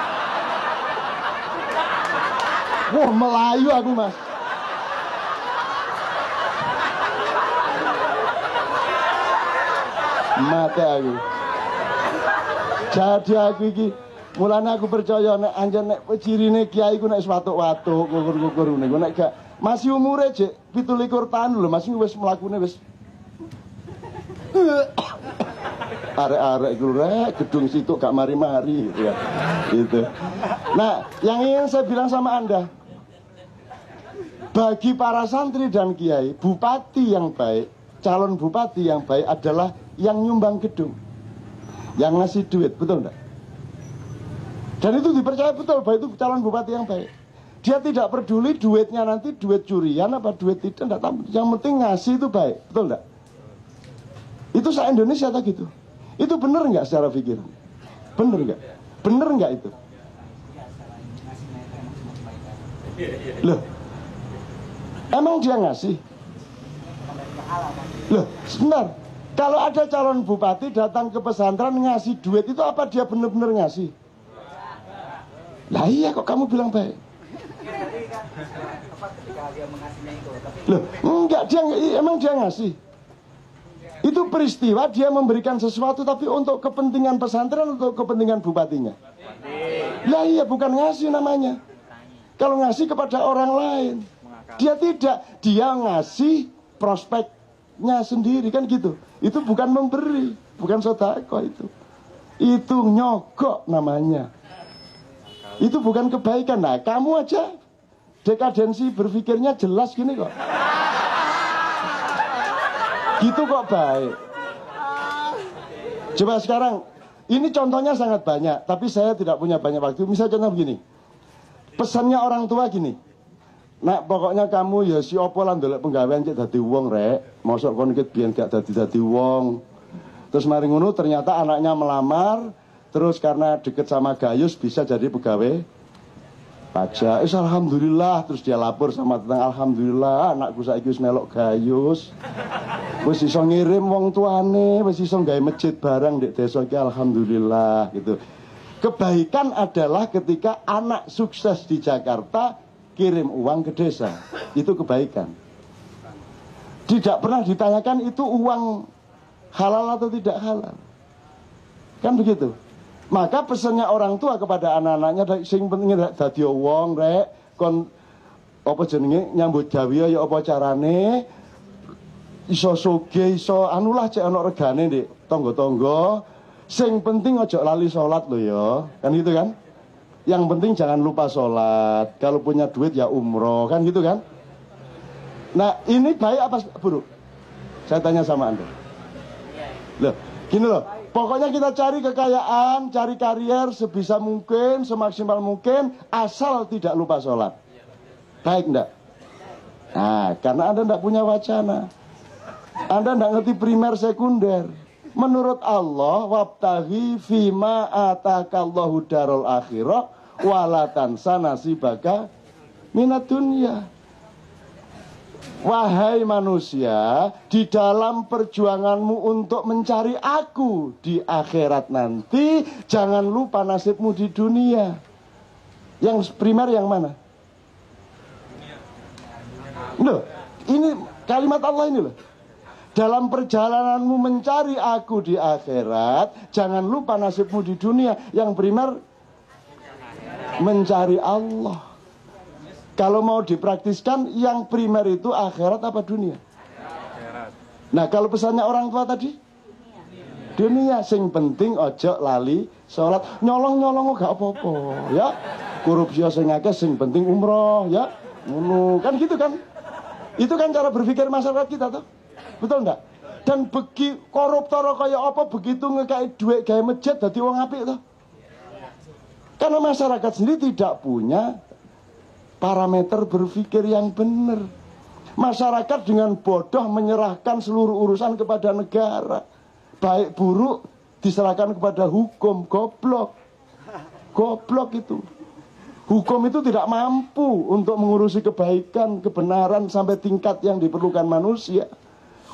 Wah Melayu aku Mas. Mati aku. Jadi aku iki Mulane aku percaya nek anjen nek cirine kiai ku nek watuk-watuk, ngukur-ngukur niku nek gak masih umure jek 17 tahun lho, masih wis mlakune wis arek-arek iku rek gedung situ gak mari-mari gitu ya. Gitu. Nah, yang ingin saya bilang sama Anda, bagi para santri dan kiai, bupati yang baik, calon bupati yang baik adalah yang nyumbang gedung, yang ngasih duit, betul enggak? Dan itu dipercaya betul bahwa itu calon bupati yang baik. Dia tidak peduli duitnya nanti duit curian apa duit tidak, enggak tahu. Yang penting ngasih itu baik, betul enggak? Itu se-Indonesia tak gitu. Itu benar enggak secara pikiran? Benar enggak? Benar enggak itu? Loh, emang dia ngasih? Loh, sebentar. Kalau ada calon bupati datang ke pesantren ngasih duit, itu apa dia benar-benar ngasih? Lah iya, kok kamu bilang baik? Loh, enggak, emang dia ngasih. Itu peristiwa dia memberikan sesuatu tapi untuk kepentingan pesantren, untuk kepentingan bupatinya. Lah iya, bukan ngasih namanya. Kalau ngasih kepada orang lain, dia tidak, dia ngasih prospeknya sendiri, kan gitu. Itu bukan memberi, bukan sedekah itu. Itu nyogok namanya. Itu bukan kebaikan. Nah, kamu aja dekadensi berpikirnya jelas gini kok. Gitu kok baik. Coba sekarang, ini contohnya sangat banyak, tapi saya tidak punya banyak waktu. Misalnya contoh begini. Pesannya orang tua gini. Nah, pokoknya kamu ya si opo lah ndelok penggawean cek dadi wong rek. Mosok kon iki biyen gak dadi wong. Terus mari ngono ternyata anaknya melamar. Terus karena deket sama Gayus bisa jadi pegawai pajak. Alhamdulillah. Terus dia lapor sama tetangga, alhamdulillah anakku saiki wis melok Gayus. Wis iso ngirim wong tuane, wis iso gawe masjid barang di desa iki, alhamdulillah gitu. Kebaikan adalah ketika anak sukses di Jakarta kirim uang ke desa. Itu kebaikan. Tidak pernah ditanyakan itu uang halal atau tidak halal. Kan begitu. Maka pesannya orang tua kepada anak-anaknya, sing penting dadi wong rek, kon apa jenenge nyambut gawe ya apa carane iso sugih iso anulah cek ana regane Dik, tangga-tangga. Sing penting aja lali salat lho ya. Kan gitu kan? Yang penting jangan lupa salat. Kalau punya duit ya umroh, kan gitu kan? Nah, ini baik apa buruk? Saya tanya sama Anda. Loh, gini loh. Pokoknya kita cari kekayaan, cari karier sebisa mungkin, semaksimal mungkin, asal tidak lupa sholat. Baik enggak? Nah, karena Anda enggak punya wacana. Anda enggak ngerti primer sekunder. Menurut Allah, wabtaghi fima atakallahu darul akhirah walatan sanasibaka minat dunya. Wahai manusia, di dalam perjuanganmu untuk mencari aku di akhirat nanti, jangan lupa nasibmu di dunia. Yang primer yang mana? Loh, ini kalimat Allah ini loh. Dalam perjalananmu mencari aku di akhirat, jangan lupa nasibmu di dunia. Yang primer mencari Allah. Kalau mau dipraktiskan, yang primer itu akhirat apa dunia? Akhirat. Nah, kalau pesannya orang tua tadi? Dunia. Sing penting ojo lali sholat. Nyolong-nyolong gak apa-apa, ya. Korupsi sing akeh, sing penting umroh, ya. Kan gitu kan? Itu kan cara berpikir masyarakat kita tuh. Betul enggak? Dan bagi koruptor kayak apa begitu ngekai duit gawe masjid dadi wong apik tuh. Karena masyarakat sendiri tidak punya parameter berpikir yang benar. Masyarakat dengan bodoh menyerahkan seluruh urusan kepada negara. Baik buruk diserahkan kepada hukum. Goblok. Goblok itu. Hukum itu tidak mampu untuk mengurusi kebaikan, kebenaran sampai tingkat yang diperlukan manusia.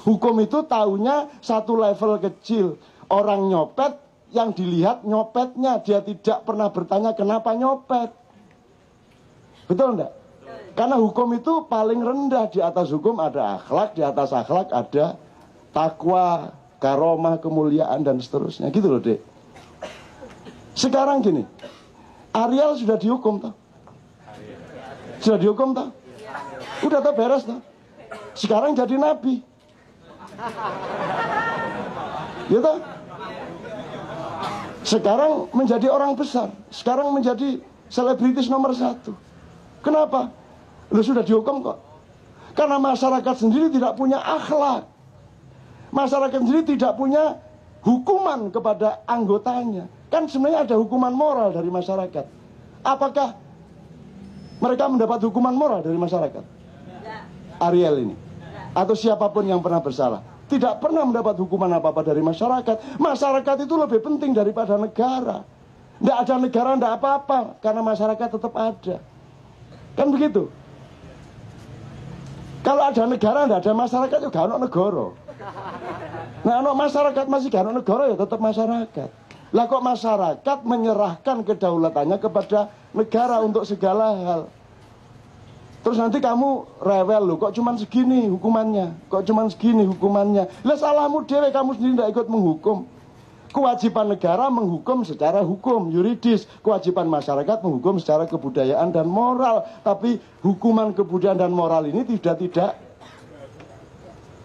Hukum itu taunya satu level kecil. Orang nyopet, yang dilihat nyopetnya. Dia tidak pernah bertanya kenapa nyopet. Betul enggak? Karena hukum itu paling rendah. Di atas hukum ada akhlak, di atas akhlak ada takwa, karomah, kemuliaan dan seterusnya. Gitu loh, Dek. Sekarang gini, Ariel sudah dihukum toh? Sudah dihukum toh? Udah toh, beres toh? Sekarang jadi nabi. Ya toh? Sekarang menjadi orang besar. Sekarang menjadi selebritis nomor 1. Kenapa? Lu sudah dihukum kok. Karena masyarakat sendiri tidak punya akhlak. Masyarakat sendiri tidak punya hukuman kepada anggotanya. Kan sebenarnya ada hukuman moral dari masyarakat. Apakah mereka mendapat hukuman moral dari masyarakat? Ariel ini atau siapapun yang pernah bersalah tidak pernah mendapat hukuman apa-apa dari masyarakat. Masyarakat itu lebih penting daripada negara. Tidak ada negara, tidak apa-apa, karena masyarakat tetap ada. Kan begitu. Kalau ada negara, tidak ada masyarakat, ya gak ada negara. Nah, kalau masyarakat masih gak ada negara, ya tetap masyarakat. Lah kok masyarakat menyerahkan kedaulatannya kepada negara untuk segala hal. Terus nanti kamu rewel loh, kok cuman segini hukumannya, kok cuman segini hukumannya. Lah salahmu dewe, kamu sendiri tidak ikut menghukum. Kewajiban negara menghukum secara hukum yuridis, kewajiban masyarakat menghukum secara kebudayaan dan moral. Tapi hukuman kebudayaan dan moral ini tidak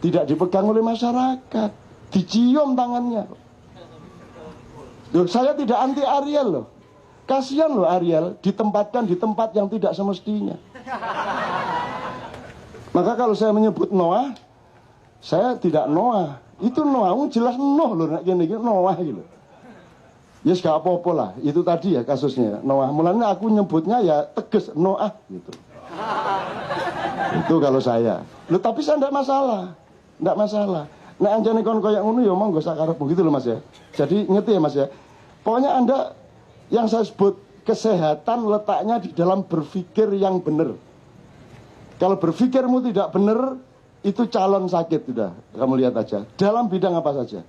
dipegang oleh masyarakat, dicium tangannya. Loh, saya tidak anti Ariel loh. Kasihan loh Ariel ditempatkan di tempat yang tidak semestinya. Maka kalau saya menyebut Noah, saya tidak Noah. Itu Noah, jelas Noah loh, gini Noah gitu. Ya yes, gak apa-apa lah. Itu tadi ya kasusnya Noah. Mulanya aku nyebutnya ya tegas Noah gitu. Itu kalau saya. Loh, tapi saya tidak masalah. Tidak masalah. Nah anjane kon koyo ngono ya monggo sak karepmu gitu loh Mas ya. Jadi ngerti ya Mas ya. Pokoknya Anda yang saya sebut kesehatan letaknya di dalam berpikir yang benar. Kalau berpikirmu tidak benar, itu calon sakit sudah. Kamu lihat aja. Dalam bidang apa saja.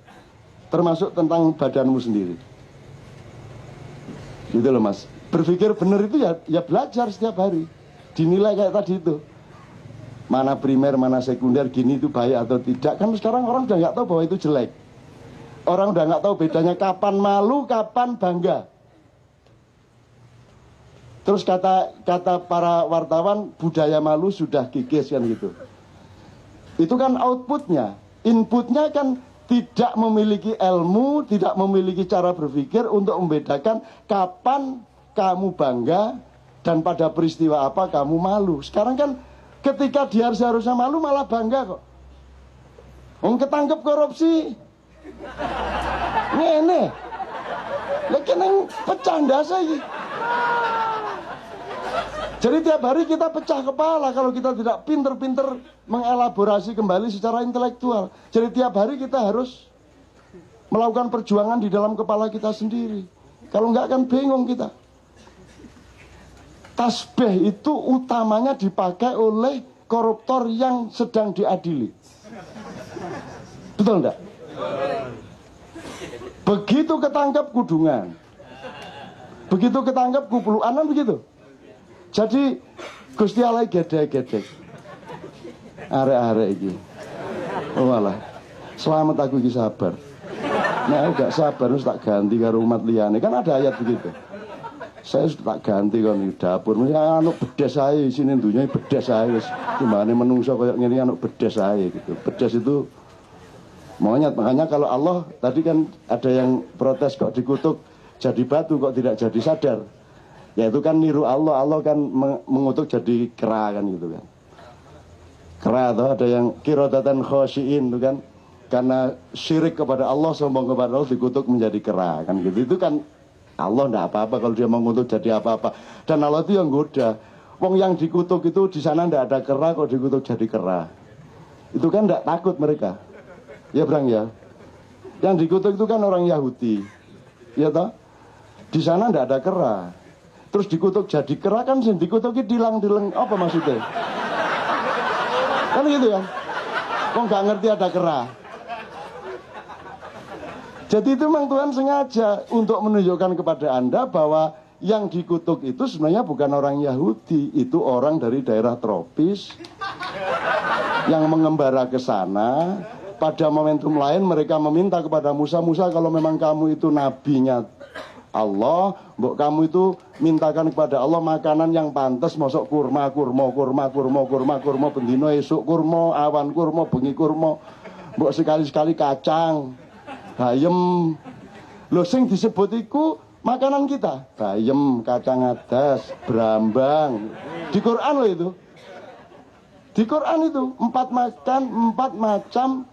Termasuk tentang badanmu sendiri. Gitu loh Mas. Berpikir benar itu ya belajar setiap hari. Dinilai kayak tadi itu. Mana primer, mana sekunder, gini itu baik atau tidak. Kan sekarang orang udah nggak tahu bahwa itu jelek. Orang udah nggak tahu bedanya kapan malu, kapan bangga. Terus kata para wartawan, budaya malu sudah kikis kan gitu. Itu kan outputnya. Inputnya kan tidak memiliki ilmu, tidak memiliki cara berpikir untuk membedakan kapan kamu bangga dan pada peristiwa apa kamu malu. Sekarang kan ketika dia seharusnya malu malah bangga kok. Ketangkep korupsi. Ngene. Lah kena pecah ndase iki. Jadi tiap hari kita pecah kepala kalau kita tidak pinter-pinter mengelaborasi kembali secara intelektual. Jadi tiap hari kita harus melakukan perjuangan di dalam kepala kita sendiri. Kalau enggak kan bingung kita. Tasbih itu utamanya dipakai oleh koruptor yang sedang diadili. Betul enggak? Begitu ketangkap kudungan, begitu ketangkap kupuluan, begitu. Jadi Gusti Allah gede-gede arek-arek iki. Oh malah selamat aku iki sabar. Nah aku gak sabar harus tak ganti karo umat liyane. Kan ada ayat begitu. Saya sudah tak ganti kon di dapur. Ya anu bedes ae sini dunya bedes ae wis gimana menungso koyo ngene anu bedes ae gitu. Bedes itu monyet. Makanya kalau Allah tadi kan ada yang protes kok dikutuk jadi batu kok tidak jadi sadar. Ya itu kan niru Allah. Allah kan mengutuk jadi kera kan gitu kan. Kera atau ada yang kirodatan khosyiin itu kan. Karena syirik kepada Allah, sombong kepada Allah dikutuk menjadi kera kan gitu. Itu kan Allah enggak apa-apa kalau dia mengutuk jadi apa-apa. Dan Allah itu yang goda. Wong yang dikutuk itu di sana enggak ada kera kok dikutuk jadi kera. Itu kan enggak takut mereka. Ya Brang ya. Yang dikutuk itu kan orang Yahudi. Ya toh? Di sana enggak ada kera. Terus dikutuk jadi kera kan sih dikutuki dilang-dilang apa maksudnya? Kan gitu kan? Kok nggak ngerti ada kera? Jadi itu memang Tuhan sengaja untuk menunjukkan kepada Anda bahwa yang dikutuk itu sebenarnya bukan orang Yahudi, itu orang dari daerah tropis yang mengembara ke sana. Pada momentum lain mereka meminta kepada Musa, Musa kalau memang kamu itu nabinya Allah, mbok kamu itu mintakan kepada Allah makanan yang pantas, mosok kurma bendino esuk kurma, awan kurma, bengi kurma, mbok sekali-sekali kacang, bayem. Lho sing disebut iku makanan kita, bayem, kacang adas, brambang. Di Quran loh itu. Di Quran itu 4 macam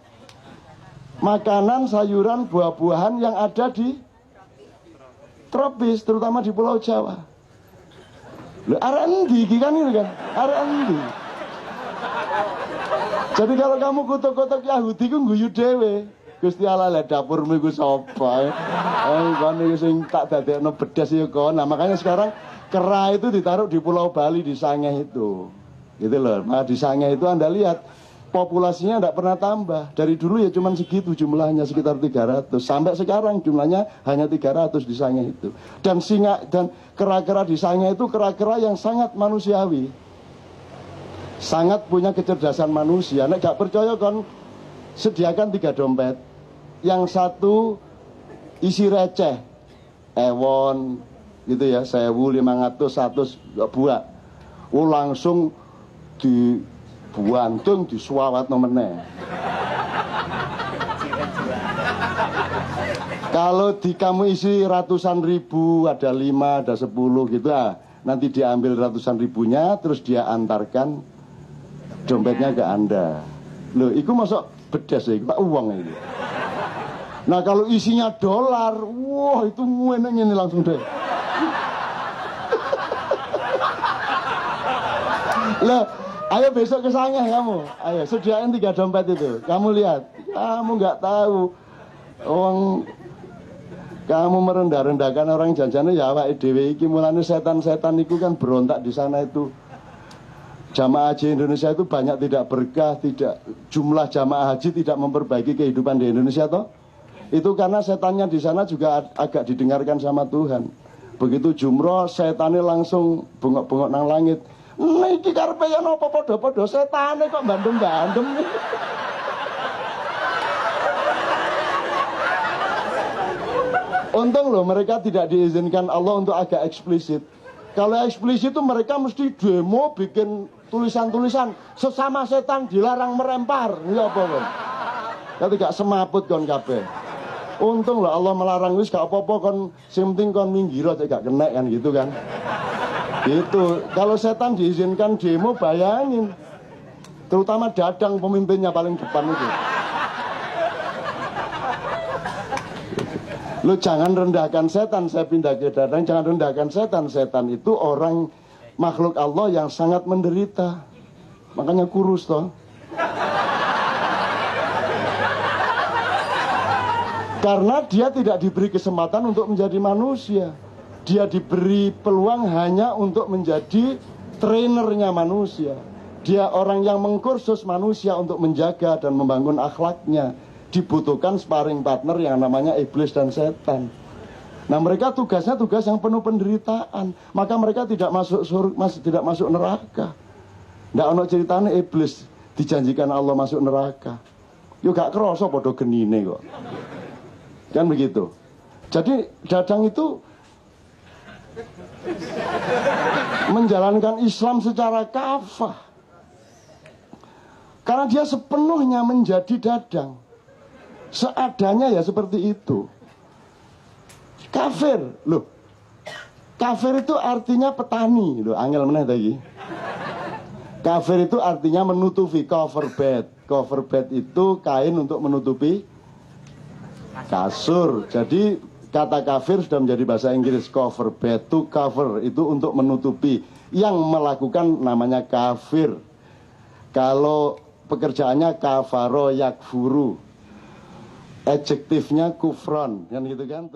makanan, sayuran, buah-buahan yang ada di tropis, terutama di Pulau Jawa. Loh, arek endi iki kan ini kan? Arek endi? Jadi kalau kamu kutuk-kutuk Yahudi ku guyu dhewe. Gusti Allah lah dapurmu iku sapa? Kon iki sing tak dadekno bedas ya kon. Nah, makanya sekarang kera itu ditaruh di Pulau Bali di Sangeh itu. Gitu loh. Nah, di Sangeh itu Anda lihat populasinya tidak pernah tambah. Dari dulu ya cuma segitu jumlahnya, sekitar 300. Sampai sekarang jumlahnya hanya 300 di Sangeh itu. Dan singa dan kera-kera di Sangeh itu kera-kera yang sangat manusiawi. Sangat punya kecerdasan manusia. Nek gak percaya kon sediakan 3 dompet. Yang satu isi receh. Ewon gitu ya, 1.500, 100 buat. Langsung dibuantung, disuawat meneh. Kalau di kamu isi ratusan ribu, ada 5, ada 10 gitu nanti diambil ratusan ribunya, terus dia antarkan dompetnya ke Anda. Loh, itu masuk bedas ya, Pak, uang ini. Nah kalau isinya dolar, wah itu enak ini langsung deh. Lah, ayo besok ke Sangeh kamu. Ayo sediain 3 dompet itu. Kamu lihat, kamu nggak tahu. Kamu merendah-rendahkan orang janjane ya awake dhewe iki, mulane setan-setan itu kan berontak di sana itu. Jamaah haji Indonesia itu banyak tidak berkah, jumlah jamaah haji tidak memperbaiki kehidupan di Indonesia toh. Itu karena setannya di sana juga agak didengarkan sama Tuhan. Begitu jumroh, setannya langsung bengok-bengok nang langit. Niki karepe yen apa padha-padha setane kok bandem-bandem. Untung loh mereka tidak diizinkan Allah untuk agak eksplisit. Kalau eksplisit itu mereka mesti demo bikin tulisan-tulisan sesama setan dilarang merempar. Ya apa kon? Tapi gak semaput kon kabeh. Untung loh Allah melarang wis gak apa-apa kon, sing penting kon minggir aja gak kena kan gitu kan. Gitu. Kalau setan diizinkan demo, bayangin. Terutama Dadang pemimpinnya paling depan itu. Lu jangan rendahkan setan, saya pindah ke Dadang, jangan rendahkan setan. Setan itu orang makhluk Allah yang sangat menderita. Makanya kurus toh. Karena dia tidak diberi kesempatan untuk menjadi manusia. Dia diberi peluang hanya untuk menjadi trainernya manusia. Dia orang yang mengkursus manusia untuk menjaga dan membangun akhlaknya. Dibutuhkan sparring partner yang namanya iblis dan setan. Nah mereka tugasnya tugas yang penuh penderitaan. Maka mereka tidak masuk surga, tidak masuk neraka. Nggak ono ceritanya iblis dijanjikan Allah masuk neraka. Yo gak kerasa podo genine kok. Kan begitu. Jadi Dadang itu menjalankan Islam secara kafah. Karena dia sepenuhnya menjadi Dadang. Seadanya ya seperti itu. Kafir, loh. Kafir itu artinya petani, loh. Angel meneh tadi. Kafir itu artinya menutupi, cover bed. Cover bed itu kain untuk menutupi kasur. Jadi kata kafir sudah menjadi bahasa Inggris. Cover bed, to cover itu untuk menutupi. Yang melakukan namanya kafir. Kalau pekerjaannya kafaro yakfuru, adjektifnya kufron, kan gitu kan.